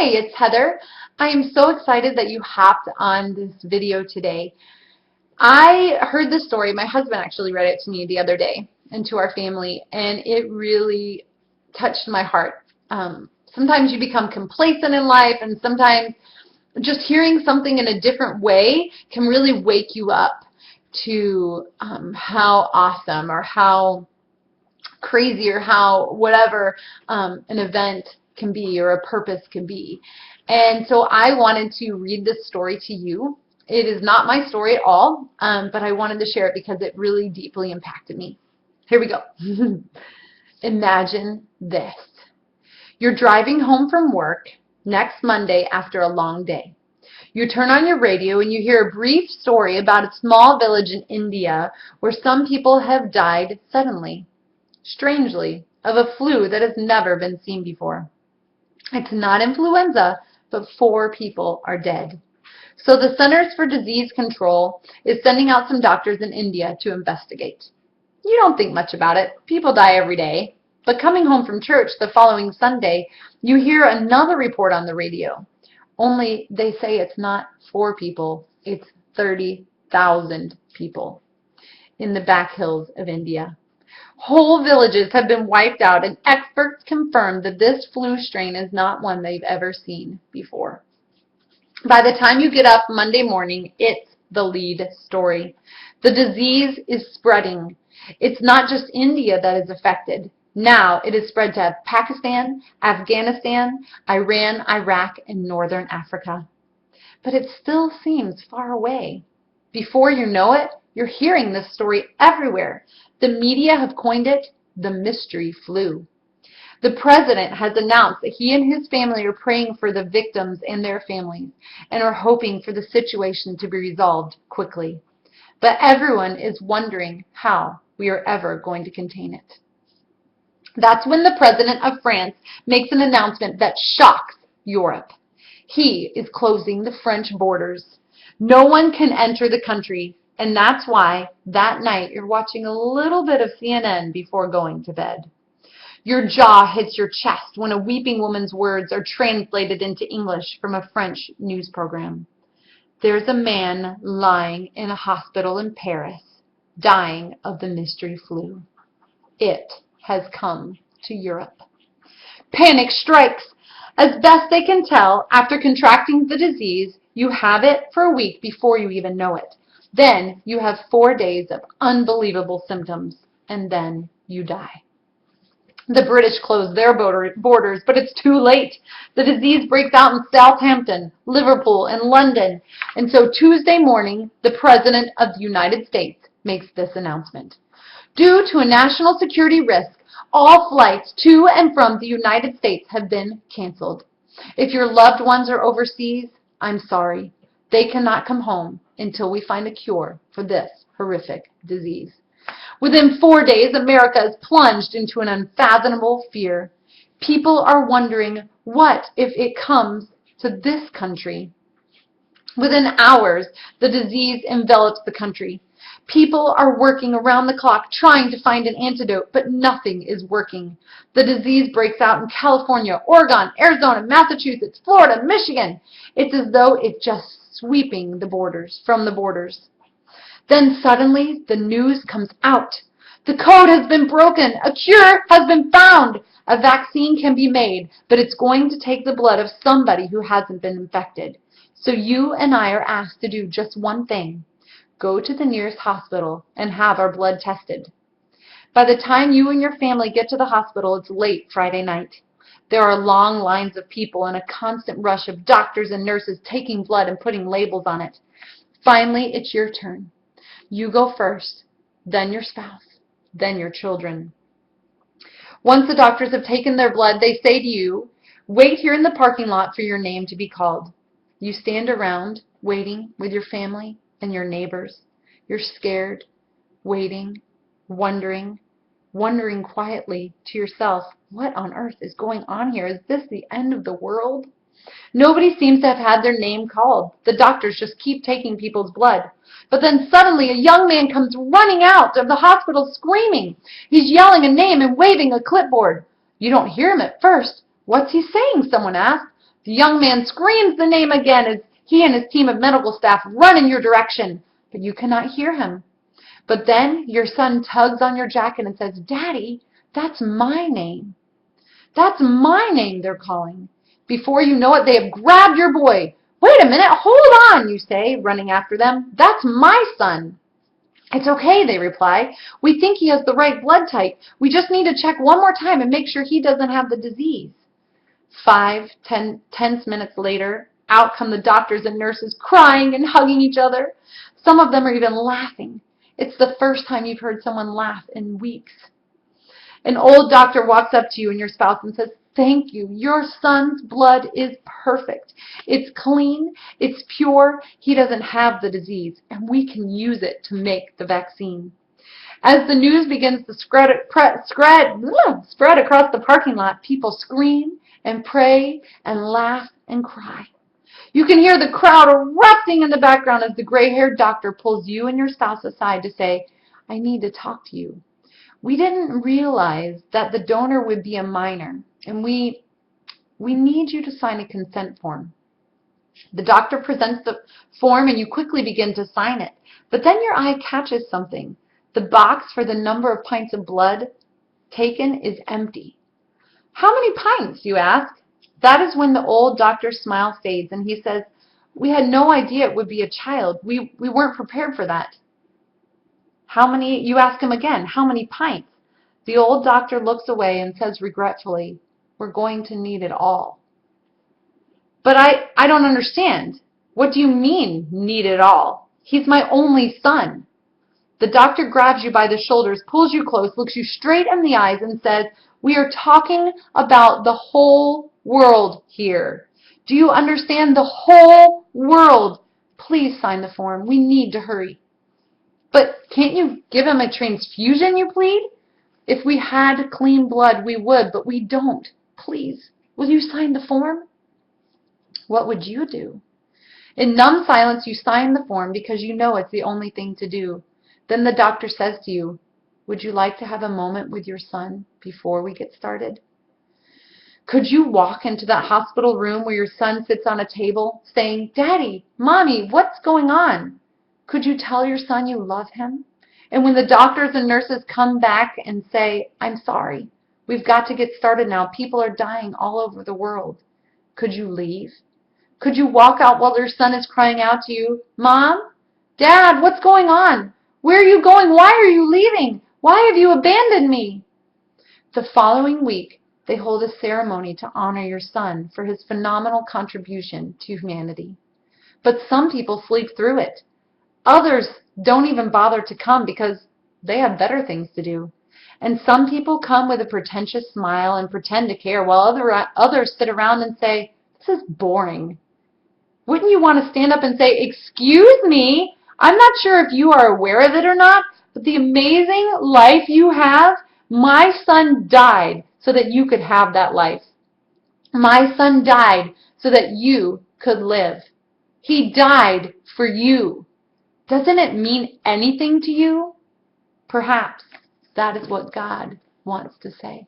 Hi, it's Heather. I am so excited that you hopped on this video today. I heard this story. My husband actually read it to me the other day and to our family, and it really touched my heart. Sometimes you become complacent in life, and sometimes just hearing something in a different way can really wake you up to how awesome or how crazy or how whatever an event can be or a purpose can be. And so I wanted to read this story to you. It is not my story at all, but I wanted to share it because it really deeply impacted me. Here we go. Imagine this. You're driving home from work next Monday after a long day. You turn on your radio and you hear a brief story about a small village in India where some people have died suddenly, strangely, of a flu that has never been seen before. It's not influenza, but 4 people are dead. So the Centers for Disease Control is sending out some doctors in India to investigate. You don't think much about it. People die every day. But coming home from church the following Sunday, you hear another report on the radio. Only they say it's not 4 people, it's 30,000 people in the back hills of India. Whole villages have been wiped out, and experts confirm that this flu strain is not one they've ever seen before. By the time you get up Monday morning, it's the lead story. The disease is spreading. It's not just India that is affected. Now it is spread to Pakistan, Afghanistan, Iran, Iraq, and Northern Africa. But it still seems far away. Before you know it, you're hearing this story everywhere. The media have coined it the mystery flu. The president has announced that he and his family are praying for the victims and their families and are hoping for the situation to be resolved quickly. But everyone is wondering how we are ever going to contain it. That's when the president of France makes an announcement that shocks Europe. He is closing the French borders. No one can enter the country, and that's why that night you're watching a little bit of CNN before going to bed. Your jaw hits your chest when a weeping woman's words are translated into English from a French news program. There's a man lying in a hospital in Paris, dying of the mystery flu. It has come to Europe. Panic strikes. As best they can tell, after contracting the disease, you have it for a week before you even know it. Then you have 4 days of unbelievable symptoms, and then you die. The British close their borders, but it's too late. The disease breaks out in Southampton, Liverpool, and London. And so Tuesday morning, the President of the United States makes this announcement. Due to a national security risk, all flights to and from the United States have been canceled. If your loved ones are overseas, I'm sorry. They cannot come home until we find a cure for this horrific disease. Within 4 days, America is plunged into an unfathomable fear. People are wondering, what if it comes to this country? Within hours, the disease envelops the country. People are working around the clock trying to find an antidote, but nothing is working. The disease breaks out in California, Oregon, Arizona, Massachusetts, Florida, Michigan. It's as though it's just sweeping the borders, from the borders. Then suddenly the news comes out. The code has been broken. A cure has been found. A vaccine can be made, but it's going to take the blood of somebody who hasn't been infected. So you and I are asked to do just one thing. Go to the nearest hospital and have our blood tested. By the time you and your family get to the hospital, it's late Friday night. There are long lines of people and a constant rush of doctors and nurses taking blood and putting labels on it. Finally, it's your turn. You go first, then your spouse, then your children. Once the doctors have taken their blood, they say to you, wait here in the parking lot for your name to be called. You stand around, waiting with your family and your neighbors. You're scared, waiting, wondering quietly to yourself, what on earth is going on here? Is this the end of the world? Nobody seems to have had their name called. The doctors just keep taking people's blood. But then suddenly a young man comes running out of the hospital screaming. He's yelling a name and waving a clipboard. You don't hear him at first. What's he saying? Someone asks. The young man screams the name again as he and his team of medical staff run in your direction, but you cannot hear him. But then your son tugs on your jacket and says, "Daddy, that's my name." "That's my name," they're calling. Before you know it, they have grabbed your boy. "Wait a minute, hold on," you say, running after them. "That's my son." "It's okay," they reply. "We think he has the right blood type. We just need to check one more time and make sure he doesn't have the disease." 5 tense minutes later, out come the doctors and nurses crying and hugging each other. Some of them are even laughing. It's the first time you've heard someone laugh in weeks. An old doctor walks up to you and your spouse and says, "Thank you. Your son's blood is perfect. It's clean. It's pure. He doesn't have the disease, and we can use it to make the vaccine." As the news begins to spread across the parking lot, people scream and pray and laugh and cry. You can hear the crowd erupting in the background as the gray-haired doctor pulls you and your spouse aside to say, "I need to talk to you. We didn't realize that the donor would be a minor, and we need you to sign a consent form." The doctor presents the form and you quickly begin to sign it. But then your eye catches something. The box for the number of pints of blood taken is empty. "How many pints?" you ask. That is when the old doctor's smile fades and he says, "We had no idea it would be a child. We weren't prepared for that." "How many?" You ask him again. "How many pints?" The old doctor looks away and says regretfully, "We're going to need it all." "But I don't understand. What do you mean, need it all? He's my only son." The doctor grabs you by the shoulders, pulls you close, looks you straight in the eyes, and says, "We are talking about the whole world here. Do you understand? The whole world. Please sign the form. We need to hurry." "But can't you give him a transfusion?" you plead. "If we had clean blood, we would, but we don't. Please, will you sign the form?" What would you do? In numb silence, you sign the form because you know it's the only thing to do. Then the doctor says to you, "Would you like to have a moment with your son before we get started?" Could you walk into that hospital room where your son sits on a table saying, "Daddy, Mommy, what's going on?" Could you tell your son you love him? And when the doctors and nurses come back and say, "I'm sorry, we've got to get started now. People are dying all over the world." Could you leave? Could you walk out while your son is crying out to you, "Mom, Dad, what's going on? Where are you going? Why are you leaving? Why have you abandoned me?" The following week, they hold a ceremony to honor your son for his phenomenal contribution to humanity. But some people sleep through it. Others don't even bother to come because they have better things to do. And some people come with a pretentious smile and pretend to care, while others sit around and say, "This is boring." Wouldn't you want to stand up and say, "Excuse me, I'm not sure if you are aware of it or not, but the amazing life you have, my son died so that you could have that life. My son died so that you could live. He died for you. Doesn't it mean anything to you?" Perhaps that is what God wants to say.